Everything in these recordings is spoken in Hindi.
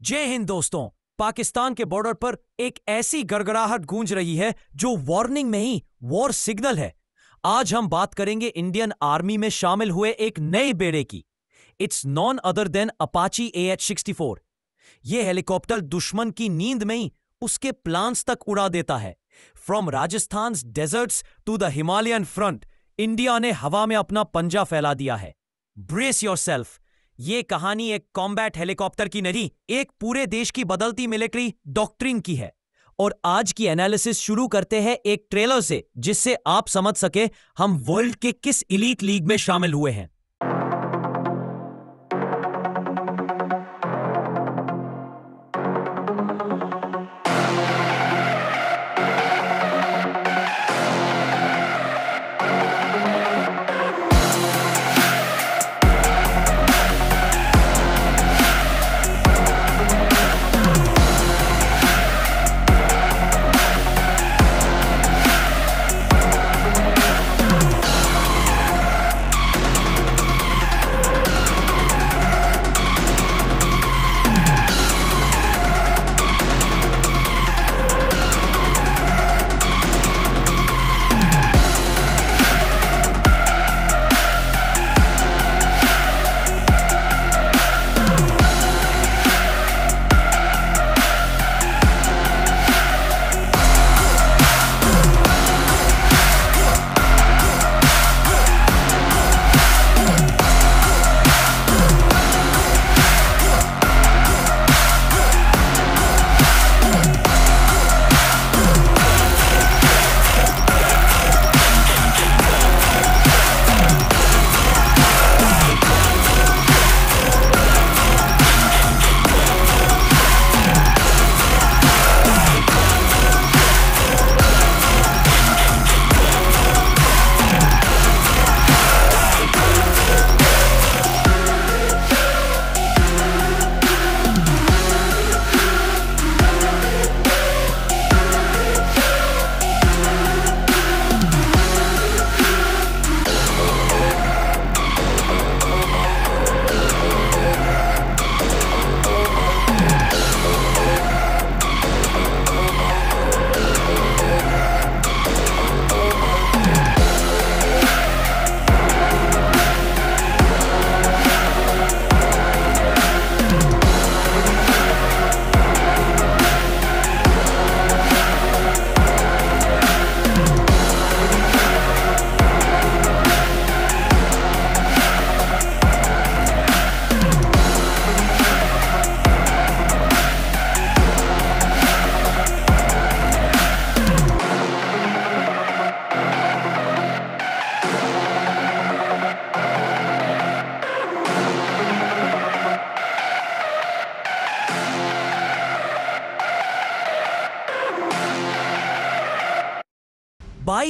जय हिंद दोस्तों। पाकिस्तान के बॉर्डर पर एक ऐसी गड़गड़ाहट गूंज रही है जो वार्निंग में ही वॉर सिग्नल है। आज हम बात करेंगे इंडियन आर्मी में शामिल हुए एक नए बेड़े की। It's none other than Apache AH-64। यह हेलीकॉप्टर दुश्मन की नींद में ही उसके प्लान्स तक उड़ा देता है। From Rajasthan deserts to the Himalayan front, India ने हवा में अपना पंजा फैला दिया है। Brace yourself. ये कहानी एक कॉम्बैट हेलीकॉप्टर की नहीं, एक पूरे देश की बदलती मिलिट्री डॉक्ट्रिन की है। और आज की एनालिसिस शुरू करते हैं एक ट्रेलर से, जिससे आप समझ सके हम वर्ल्ड के किस एलीट लीग में शामिल हुए हैं।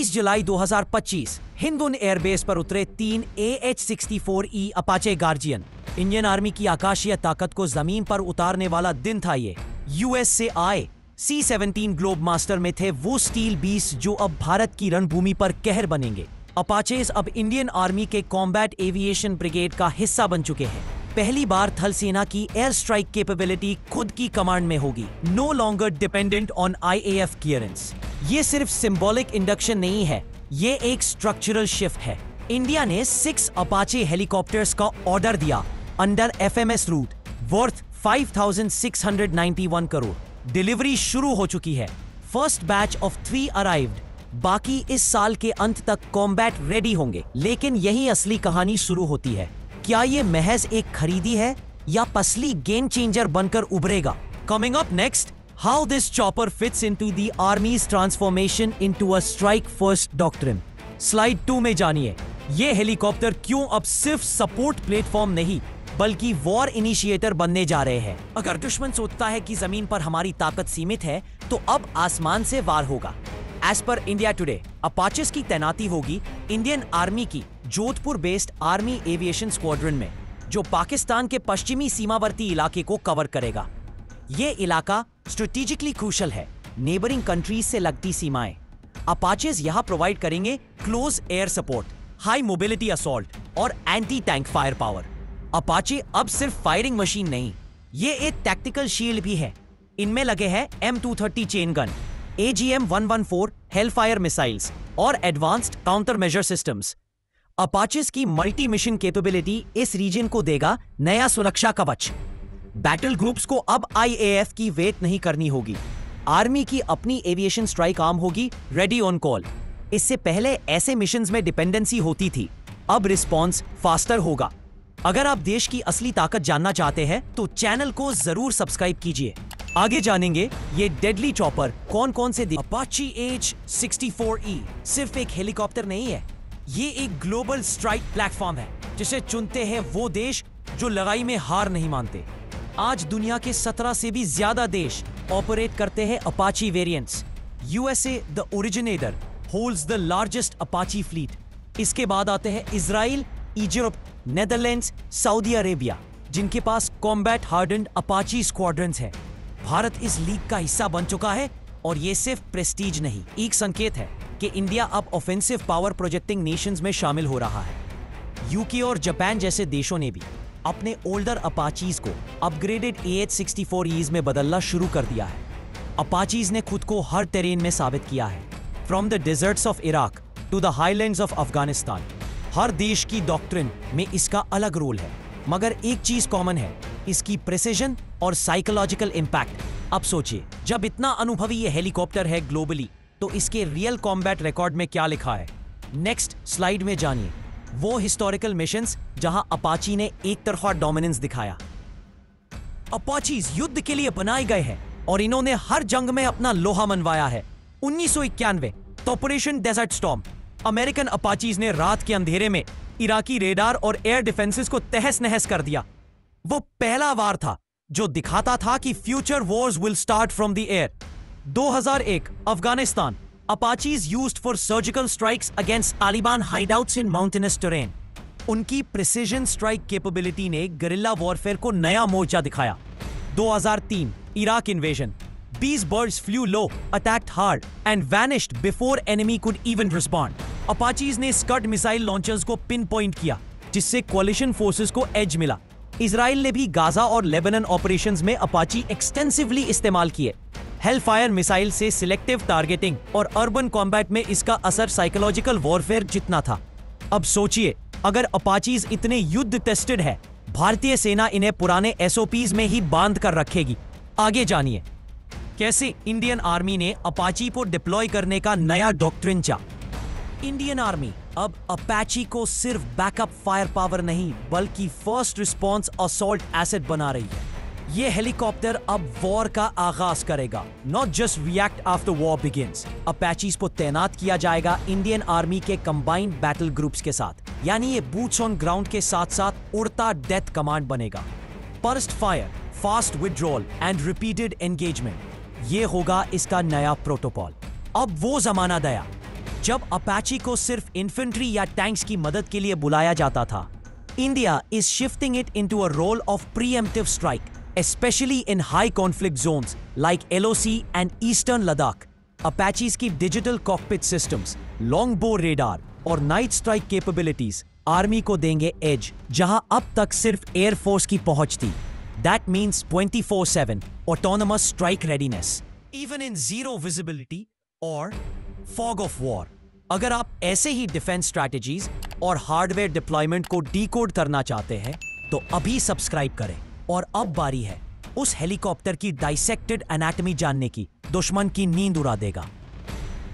जुलाई 2025 हिंदुन एयरबेस पर उतरे 3 AH-64E Apache guardian. Indian army की आकाशीय ताकत को जमीन पर उतारने वाला दिन था ये। यूएस से आए C-17 ग्लोब मास्टर में थे वो स्टील बीस्ट जो अब भारत की रणभूमि पर कहर बनेंगे। अपाचेज अब इंडियन आर्मी के कॉम्बैट एविएशन ब्रिगेड का हिस्सा बन चुके हैं। पहली बार थल सेना की एयर स्ट्राइक कैपेबिलिटी खुद की कमांड में होगी, no longer dependent on IAF clearance. ये सिर्फ सिंबॉलिक इंडक्शन नहीं है, ये एक स्ट्रक्चरल शिफ्ट है। इंडिया ने 6 अपाचे हेलीकॉप्टर्स का ऑर्डर दिया under FMS route, worth 5,691 crore. Delivery शुरू हो चुकी है। First batch of 3 arrived. बाकी इस साल के अंत तक कॉम्बैट रेडी होंगे। लेकिन यही असली कहानी शुरू होती है। क्या ये महज एक खरीदी है या पसली गेम चेंजर बनकर उभरेगा? Coming up next, how this chopper fits into the army's transformation into a strike first doctrine। Slide 2 में जानिए ये हेलीकॉप्टर क्यों अब सिर्फ सपोर्ट प्लेटफॉर्म नहीं बल्कि वॉर इनिशिएटर बनने जा रहे हैं। अगर दुश्मन सोचता है कि जमीन पर हमारी ताकत सीमित है तो अब आसमान से वार होगा। एज पर इंडिया टुडे, अपाचेस की तैनाती होगी इंडियन आर्मी की Jodhpur based army aviation squadron में, जो पाकिस्तान के पश्चिमी सीमावर्ती इलाके को कवर करेगा। ये इलाका स्ट्रेटेजिकली क्रूशल है, नेबरिंग कंट्रीज से लगती सीमाएं। अपाचेज यहां प्रोवाइड करेंगे close air support, high mobility assault और anti tank fire power. Apache अब सिर्फ फायरिंग मशीन नहीं, ये एक टैक्टिकल शील्ड भी है। इनमें लगे हैं M230 chain gun, AGM-114 Hellfire missiles और एडवांस्ड काउंटर मेजर सिस्टम्स। अपाचेस की मल्टी मिशन कैपेबिलिटी इस रीजन को देगा नया सुरक्षा कवच। बैटल ग्रुप्स को अब IAF की वेट नहीं करनी होगी। आर्मी की अपनी एविएशन स्ट्राइक आर्म होगी, रेडी ऑन कॉल। इससे पहले ऐसे मिशंस में डिपेंडेंसी होती थी, अब रिस्पॉन्स फास्टर होगा। अगर आप देश की असली ताकत जानना चाहते हैं तो चैनल को जरूर सब्सक्राइब कीजिए। आगे जानेंगे ये डेडली चॉपर कौन कौन से अपाची H-64E सिर्फ एक हेलीकॉप्टर नहीं है, ये एक ग्लोबल स्ट्राइक प्लेटफॉर्म है जिसे चुनते हैं वो देश जो लड़ाई में हार नहीं मानते। आज दुनिया के 17 से भी ज्यादा देश ऑपरेट करते हैं Apache variants. USA the originator holds the largest Apache fleet. इसके बाद आते हैं Israel, Egypt, Netherlands, Saudi Arabia, जिनके पास कॉम्बैट हार्डन्ड अपाची स्क्वाड्रन्स है। भारत इस लीग का हिस्सा बन चुका है और ये सिर्फ प्रेस्टीज नहीं, एक संकेत है कि इंडिया अब ऑफेंसिव पावर प्रोजेक्टिंग नेशंस में शामिल हो रहा है। यूके और जापान जैसे देशों ने भी अपने ओल्डर अपाचीज को अपग्रेडेड AH-64Es में बदलना शुरू कर दिया है। अपाचीज ने खुद को हर टेरेन में साबित किया है, from the deserts of Iraq to the highlands of Afghanistan. हर देश की डॉक्ट्रिन में इसका अलग रोल है, मगर एक चीज कॉमन है, इसकी प्रिसिजन और साइकोलॉजिकल इम्पैक्ट। अब सोचिए, जब इतना अनुभवी ये हेलीकॉप्टर है ग्लोबली, तो इसके रियल कॉम्बैट रिकॉर्ड में क्या लिखा है। नेक्स्ट स्लाइड में जानिए वो हिस्टोरिकल मिशंस जहां अपाची ने एक तरफा डोमिनेंस दिखाया। अपाचीज युद्ध के लिए बनाए गए हैं और इन्होंने हर जंग में अपना लोहा मनवाया है। 1991 तो ऑपरेशन डेजर्ट स्टॉर्म, अमेरिकन अपाचीज ने रात के अंधेरे में इराकी रेडार और एयर डिफेंसेस को तहस नहस कर दिया। वो पहला वार था जो दिखाता था कि future wars will start from the air. 2001 Afghanistan, Apaches used for surgical strikes against Taliban hideouts in mountainous terrain. उनकी प्रिसिजन स्ट्राइक कैपेबिलिटी ने गरिल्ला वॉरफेयर को नया मोर्चा दिखाया। 2003 Iraq invasion, 20 birds flew low, attacked hard, and vanished before enemy could even respond. अपाचीज ने स्कड मिसाइल लॉन्चर्स को पिन पॉइंट किया, जिससे कोलिशन फोर्सेस को एज मिला। इजराइल ने भी गाजा और लेबनान ऑपरेशंस में अपाची एक्सटेंसिवली इस्तेमाल किए। हेलफायर मिसाइल से सिलेक्टिव टारगेटिंग और अर्बन कॉम्बैट में इसका असर साइकोलॉजिकल वॉरफेयर जितना था। अब सोचिए, अगर अपाचीज इतने युद्ध टेस्टेड है, भारतीय सेना इन्हें पुराने SOPs में ही बांध कर रखेगी। आगे जानिए कैसे इंडियन आर्मी ने अपाची को डिप्लॉय करने का नया डॉक्ट्रिन चाहा। इंडियन आर्मी अब अपाची को सिर्फ बैकअप फायर पावर नहीं, बल्कि फर्स्ट रिस्पॉन्स असॉल्ट एसेट बना रही है। ये हेलीकॉप्टर अब वॉर का आगाज करेगा, not just react after war begins. Apaches को तैनात किया जाएगा इंडियन आर्मी के कंबाइंड बैटल ग्रुप्स के साथ, यानी ये बूट्स ऑन ग्राउंड के साथ साथ उड़ता डेथ कमांड बनेगा। Burst fire, fast withdrawal and repeated engagement, ये होगा इसका नया प्रोटोकॉल। अब वो जमाना गया जब अपाची को सिर्फ इन्फेंट्री या टैंक्स की मदद के लिए बुलाया जाता था। India is shifting it into a role of preemptive strike, especially in high conflict zones like LOC and Eastern Ladakh. Apaches की digital cockpit systems, longbow radar और night strike capabilities आर्मी को देंगे एज, जहां अब तक सिर्फ एयर फोर्स की पहुंच थी। That means 24/7 autonomous strike readiness, even in zero visibility or fog of war. अगर आप ऐसे ही डिफेंस स्ट्रैटेजीज और हार्डवेयर डिप्लॉयमेंट को डीकोड करना चाहते हैं तो अभी सब्सक्राइब करें। और अब बारी है उस हेलीकॉप्टर की डाइसेक्टेड एनाटॉमी जानने की, दुश्मन की नींद उड़ा देगा।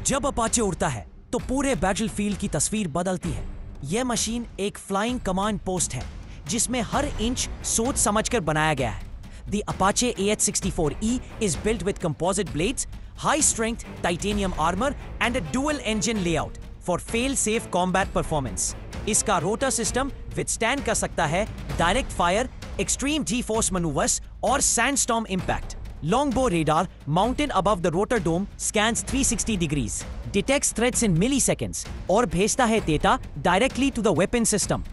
जब अपाचे उड़ता है तो पूरे बैटलफील्ड की तस्वीर बदलती है। यह मशीन एक फ्लाइंग कमांड पोस्ट है जिसमें हर इंच सोच समझकर बनाया गया है। The Apache AH-64E is built with composite blades, high-strength titanium armor and a dual-engine layout for fail-safe combat performance. इसका रोटर सिस्टम विथस्टैंड कर सकता है डायरेक्ट फायर, एक्सट्रीम जी-फोर्स मैन्यूवर्स और sandstorm impact. Longbow radar mounted above the rotor dome scans 360 degrees, detects threats in milliseconds और भेजता है data directly to the weapon system.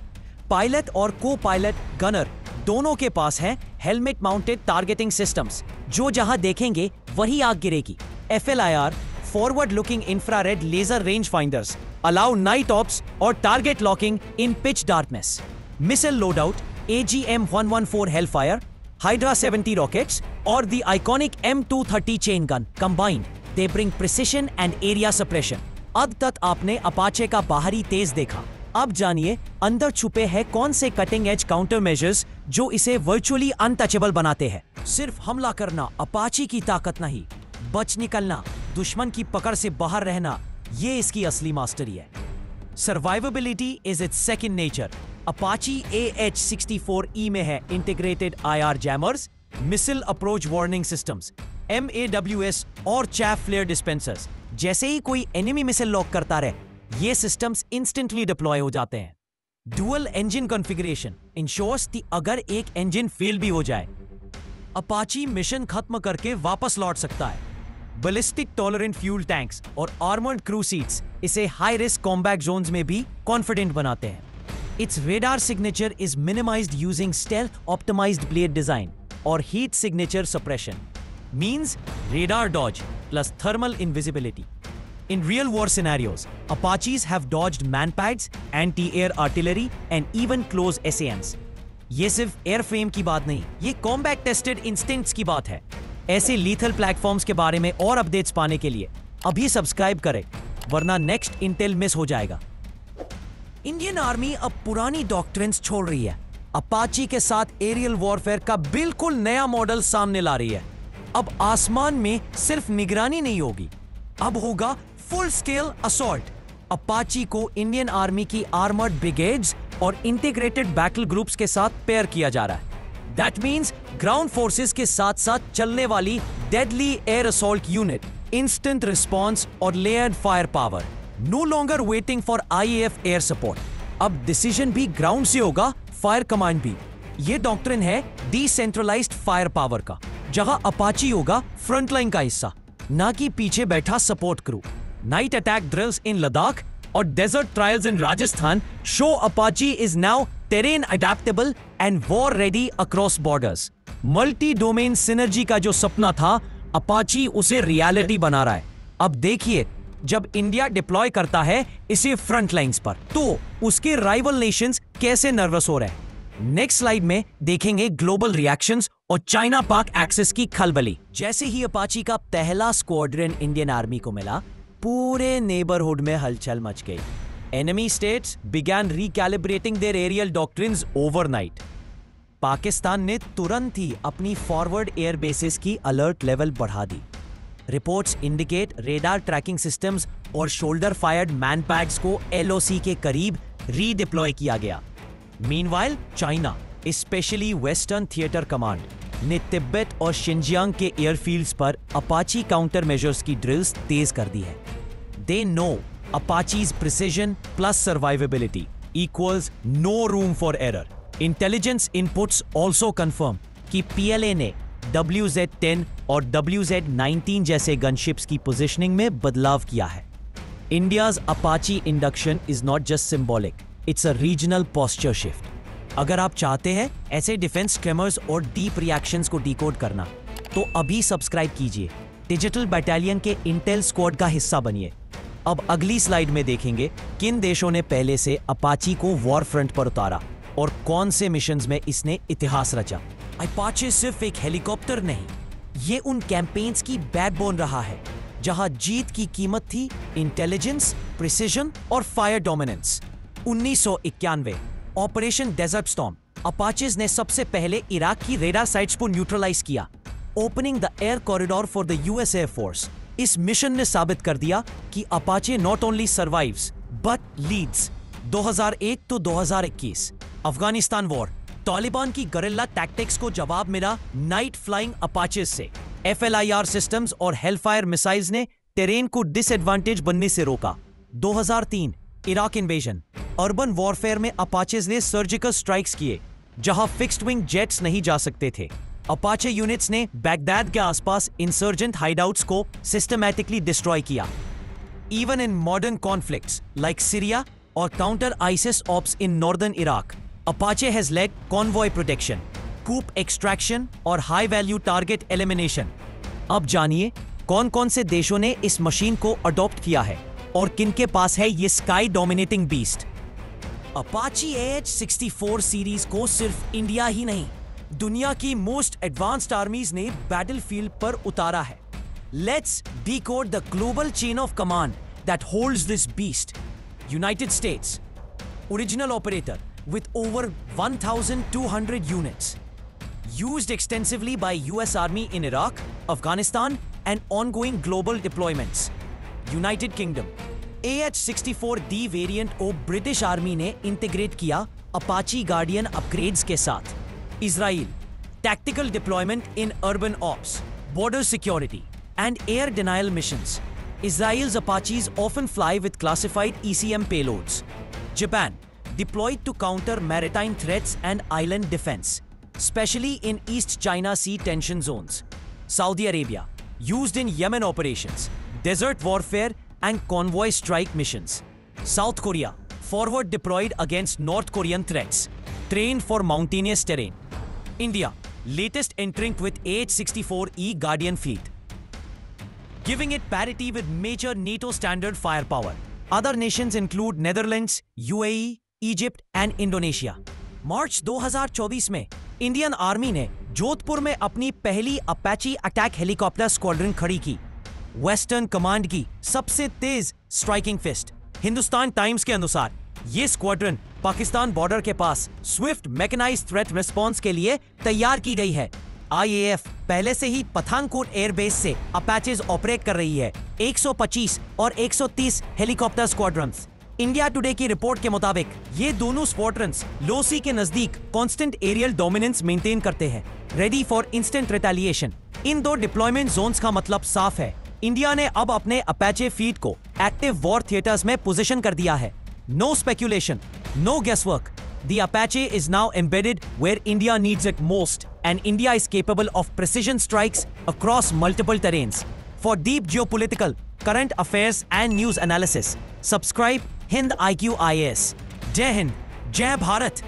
Pilot और को-पायलट गनर दोनों के पास है हेलमेट माउंटेड टारगेटिंग सिस्टम्स, जो जहां देखेंगे वही आग गिरेगी। FLIR forward looking infrared laser range finders allow night ops और target locking in pitch darkness. Missile loadout AGM-114 Hellfire Hydra 70 rockets or the iconic M230 chain gun combined, they bring precision and area suppression. अब तक आपने अपाचे का बाहरी तेज देखा, अब जानिए अंदर छुपे हैं कौन से कटिंग एज काउंटर मेजर्स जो इसे वर्चुअली अनटचेबल बनाते हैं। सिर्फ हमला करना अपाची की ताकत नहीं, बच निकलना, दुश्मन की पकड़ से बाहर रहना, ये इसकी असली मास्टरी है। Survivability is it's second nature. Apache AH-64E में है integrated IR jammers, missile approach warning systems, MAWS और चैफ फ्लेयर डिस्पेंसर्स। जैसे ही कोई एनिमी मिसाइल लॉक करता रहे, ये सिस्टम्स इंस्टेंटली डिप्लॉय हो जाते हैं। डुअल इंजन कॉन्फ़िगरेशन इंश्योर्स कि अगर एक इंजन फेल भी हो जाए, अपाची मिशन खत्म करके वापस लौट सकता है। बैलिस्टिक टॉलरेंट फ्यूल टैंक्स और आर्मर्ड क्रू सीट्स इसे हाई रिस्क कॉम्बैट जोन्स में भी कॉन्फिडेंट बनाते हैं। Its radar signature is minimized using stealth optimized blade design or heat signature suppression. Means radar dodge plus thermal invisibility. In real war scenarios, Apaches have dodged manpads, anti-air artillery and even close SAMs. ये सिर्फ एयरफ्रेम की बात नहीं, ये कॉम्बैट टेस्टेड इंस्टिंक्ट्स की बात है। ऐसे लीथल प्लेटफॉर्म्स के बारे में और अपडेट्स पाने के लिए अभी सब्सक्राइब करें, वरना नेक्स्ट इंटेल मिस हो जाएगा। इंडियन आर्मी अब पुरानी डॉक्ट्रिन्स छोड़ रही है, अपाची के साथ एरियल वॉरफेयर का बिल्कुल नया मॉडल सामने ला रही है। अब आसमान में सिर्फ निगरानी नहीं होगी, अब होगा फुल स्केल असॉल्ट। अपाची को इंडियन आर्मी की आर्मर्ड ब्रिगेड्स और इंटीग्रेटेड बैटल ग्रुप्स के साथ पेयर किया जा रहा है। दैट मींस ग्राउंड फोर्सेस के साथ साथ चलने वाली deadly air assault unit, instant response और layered fire power. No longer waiting for IAF air support. अब डिसीजन भी ग्राउंड से होगा, फायर कमांड भी। ये डॉक्ट्रिन है डिसेंट्रलाइज्ड फायर पावर का, जहां अपाची होगा फ्रंटलाइन का हिस्सा, ना कि पीछे बैठा support crew. Night attack drills in Ladakh और desert trials in Rajasthan show Apache is now terrain adaptable and war ready across borders. Multi domain synergy का जो सपना था, अपाची उसे रियलिटी बना रहा है। अब देखिए, जब इंडिया डिप्लॉय करता है इसे फ्रंट लाइंस पर, तो उसके राइवल नेशंस कैसे नर्वस हो रहे हैं। नेक्स्ट स्लाइड में देखेंगे ग्लोबल रिएक्शंस और चाइना पाक एक्सेस की खलबली। जैसे ही अपाची का पहला स्क्वाड्रन इंडियन आर्मी को मिला, पूरे नेबरहुड में हलचल मच गई। Enemy states began recalibrating their aerial doctrines overnight. Pakistan ने तुरंत ही अपनी फॉरवर्ड एयर बेसिस की अलर्ट लेवल बढ़ा दी। Reports indicate radar tracking systems और शोल्डर फायर्ड मैनपैड्स को LOC के करीब रीडिप्लॉय किया गया। Meanwhile China, specially western theatre command, ने तिब्बत और शिनजियांग के एयरफील्ड्स पर अपाची काउंटर मेजर्स की ड्रिल्स तेज कर दी है। They know Apache's precision plus survivability equals no room for error. Intelligence inputs also confirm कि PLA ने WZ-10 और WZ-19 जैसे गनशिप्स की पोजीशनिंग में बदलाव किया है। India's Apache induction is not just symbolic, it's a regional posture shift. अगर आप चाहते हैं ऐसे डिफेंस ट्रेमर्स और डीप रिएक्शंस को डिकोड करना, तो अभी सब्सक्राइब कीजिए, डिजिटल बटालियन के इंटेल स्क्वाड का हिस्सा बनिए। अब अगली स्लाइड में देखेंगे किन देशों ने पहले से अपाची को वॉर फ्रंट पर उतारा और कौन से मिशंस में इसने इतिहास रचा। अपाचे सिर्फ एक हेलीकॉप्टर नहीं, ये उन कैंपेन्स की बैकबोन रहा है जहां जीत की कीमत थी इंटेलिजेंस, प्रिसिजन और fire dominance. 1991 operation desert storm, Apaches ने सबसे पहले इराक की रेडार साइट्स को न्यूट्रलाइज किया, opening the air corridor for the US air force. इस मिशन ने साबित कर दिया कि Apache not only survives but leads. 2001 to 2021 Afghanistan war, Taliban की गरिल्ला टैक्टिक्स को जवाब मिला नाइट फ्लाइंग अपाचेज से। FLIR सिस्टम्स और हेलफायर मिसाइल्स ने टेरेन को डिसएडवांटेज बनने से रोका। 2003 इराक इन्वेजन, अर्बन वॉरफेयर में अपाचेज ने सर्जिकल स्ट्राइक्स किए जहां फिक्स्ड विंग जेट्स नहीं जा सकते थे। अपाचे यूनिट्स ने baghdad के आसपास इंसर्जेंट हाइडआउट्स को सिस्टमैटिकली डिस्ट्रॉय किया। Even in modern conflicts like Syria और counter ISIS ops in northern Iraq, Apache has led convoy protection, coup extraction और high value target elimination। अब जानिए कौन कौन से देशों ने इस मशीन को अडॉप्ट किया है और किनके पास है ये sky dominating beast. Apache AH-64 series को सिर्फ इंडिया ही नहीं, दुनिया की मोस्ट एडवांस्ड आर्मीज ने बैटलफील्ड पर उतारा है। Let's decode the global chain of command that holds this beast. United states, original operator with over 1,200 units, used extensively by US Army in Iraq, Afghanistan, and ongoing global deployments. United Kingdom, AH-64D variant को British Army ने integrate किया Apache Guardian upgrades के साथ। Israel, tactical deployment in urban ops, border security, and air denial missions. Israel's Apaches often fly with classified ECM payloads. Japan, deployed to counter maritime threats and island defense, especially in East China Sea tension zones. Saudi Arabia, used in Yemen operations, desert warfare, and convoy strike missions. South Korea, forward deployed against North Korean threats, trained for mountainous terrain. India, latest entrant with AH-64E Guardian fleet, giving it parity with major NATO standard firepower. Other nations include Netherlands, UAE, Egypt and Indonesia. March 2024 में इंडियन आर्मी ने जोधपुर में अपनी पहली अपाची अटैक हेलीकॉप्टर स्क्वाड्रन खड़ी की, वेस्टर्न कमांड की सबसे तेज स्ट्राइकिंग फिस्ट। हिंदुस्तान टाइम्स के अनुसार ये स्क्वाड्रन पाकिस्तान बॉर्डर के पास स्विफ्ट मैकेनाइज्ड थ्रेट रिस्पांस के लिए तैयार की गई है। IAF पहले से ही पठानकोट एयरबेस से अपाचेज ऑपरेट कर रही है। 125 और 130 हेलीकॉप्टर स्क्वाड्रन्स। इंडिया टुडे की रिपोर्ट के मुताबिक ये दोनों स्क्वाड्रन्स लोसी के नजदीक कांस्टेंट एरियल डोमिनेंस मेंटेन करते हैं, रेडी फॉर इंस्टेंट रिटेलिएशन। इन दो डिप्लॉयमेंट जोन्स का मतलब साफ है, इंडिया ने अब अपने अपाचे फ्लीट को एक्टिव वॉर थिएटर्स में पोजीशन कर दिया है। No speculation, no guesswork. The Apache is now embedded where India needs it most, and India is capable of precision strikes across multiple terrains. For deep geopolitical, current affairs and news analysis, subscribe Hind IQ IAS. Jai Hind, Jai Bharat.